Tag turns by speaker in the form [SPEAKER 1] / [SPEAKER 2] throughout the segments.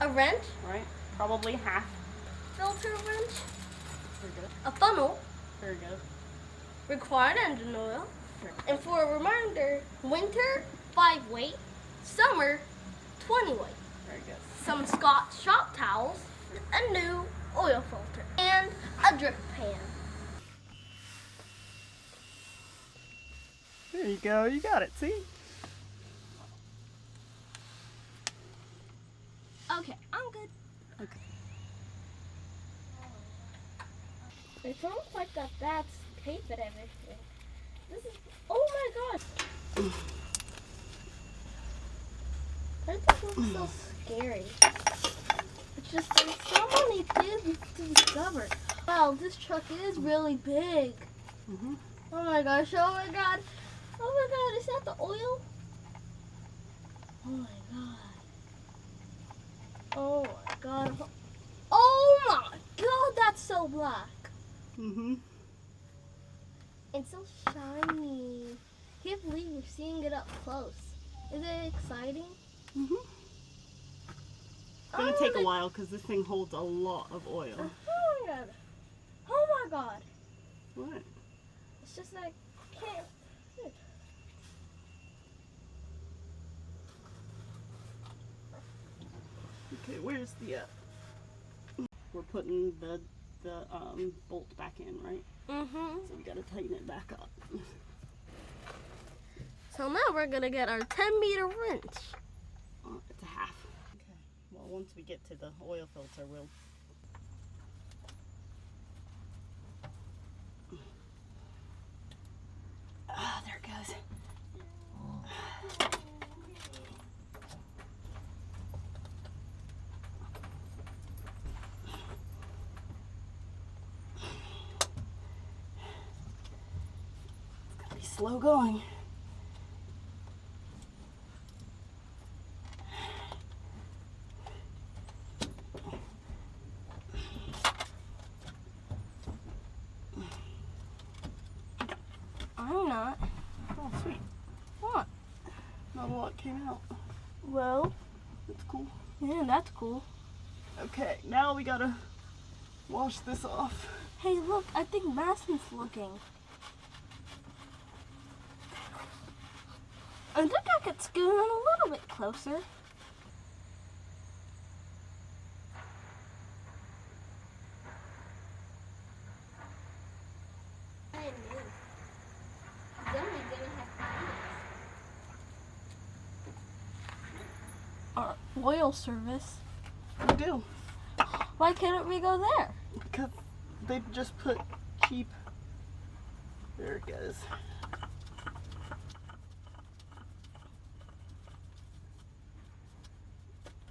[SPEAKER 1] wrench.
[SPEAKER 2] Right? Probably half.
[SPEAKER 1] Filter wrench.
[SPEAKER 2] Very good.
[SPEAKER 1] A funnel.
[SPEAKER 2] Very good.
[SPEAKER 1] Required engine oil.
[SPEAKER 2] Very good.
[SPEAKER 1] And for a reminder, winter, 5 weight. Summer, 20 weight.
[SPEAKER 2] Very good.
[SPEAKER 1] Some Scotch shop towels. A new oil filter. And a drip pan.
[SPEAKER 2] There you go. You got it. See?
[SPEAKER 1] Okay, I'm good.
[SPEAKER 2] Okay.
[SPEAKER 1] It's almost like that's tape and everything. This is, oh my gosh. That looks so scary. It's just, there's so many things to discover. Wow, this truck is really big.
[SPEAKER 2] Mm-hmm.
[SPEAKER 1] Oh my gosh, oh my god. Oh my god, is that the oil? Oh my god. Oh my god. Oh my god, that's so black.
[SPEAKER 2] Mm-hmm.
[SPEAKER 1] It's so shiny. Can't believe you're seeing it up close. Is it exciting?
[SPEAKER 2] Mm-hmm. It's gonna take a while because this thing holds a lot of oil.
[SPEAKER 1] Oh my god. Oh my god.
[SPEAKER 2] What?
[SPEAKER 1] It's just like, can't.
[SPEAKER 2] Okay, where's the we're putting the bolt back in, right?
[SPEAKER 1] Mm-hmm.
[SPEAKER 2] So we gotta tighten it back up.
[SPEAKER 1] So now we're gonna get our 10-meter wrench.
[SPEAKER 2] It's a half. Okay. Well, once we get to the oil filter, we'll. Ah, there it goes. Slow going.
[SPEAKER 1] I'm not.
[SPEAKER 2] Oh, sweet.
[SPEAKER 1] What?
[SPEAKER 2] Not a lot came out.
[SPEAKER 1] Well,
[SPEAKER 2] That's cool.
[SPEAKER 1] yeah, that's cool.
[SPEAKER 2] Okay, now we gotta wash this off.
[SPEAKER 1] Hey, look, I think Madison's looking. I think I could scoot in a little bit closer. Our oil service.
[SPEAKER 2] We do.
[SPEAKER 1] Why couldn't we go there?
[SPEAKER 2] Because they just put cheap. There it goes.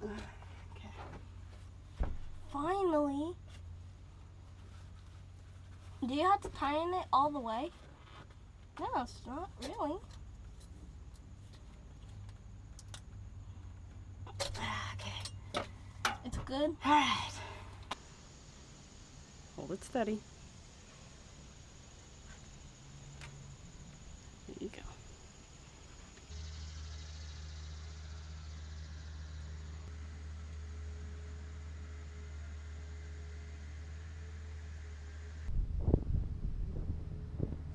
[SPEAKER 2] Okay.
[SPEAKER 1] Finally. Do you have to tighten it all the way? No, it's not really.
[SPEAKER 2] Okay.
[SPEAKER 1] It's good.
[SPEAKER 2] All right. Hold it steady. There you go.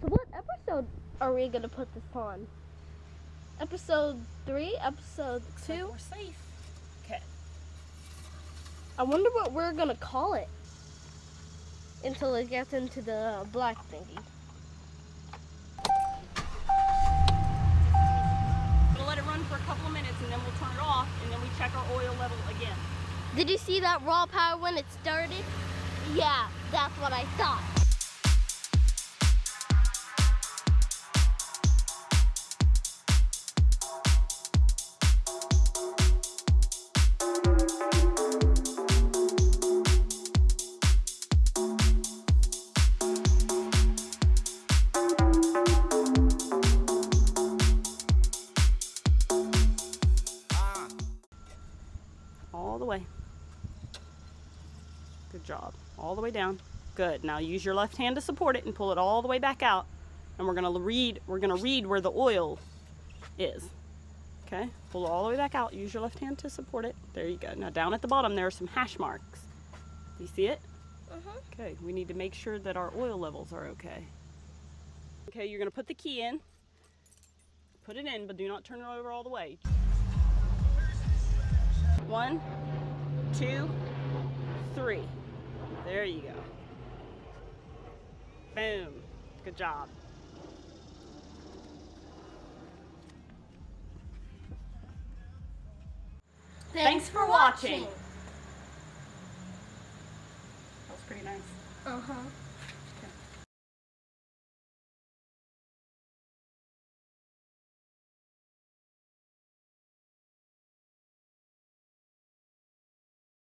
[SPEAKER 1] So what episode are we gonna put this on? Episode 3? Episode 2?
[SPEAKER 2] We're safe. Okay.
[SPEAKER 1] I wonder what we're gonna call it until it gets into the black thingy.
[SPEAKER 2] We'll let it run for a couple of minutes and then we'll turn it off and then we check our oil level again.
[SPEAKER 1] Did you see that raw power when it started? Yeah, that's what I thought.
[SPEAKER 2] All the way. Good job. All the way down. Good. Now use your left hand to support it and pull it all the way back out. And we're gonna read where the oil is. Okay, pull it all the way back out. Use your left hand to support it. There you go. Now down at the bottom there are some hash marks. Do you see it? Okay, we need to make sure that our oil levels are okay. Okay, you're gonna put the key in. Put it in, but do not turn it over all the way. 1, 2, 3. There you go. Boom. Good job. Thanks for watching. That was pretty nice.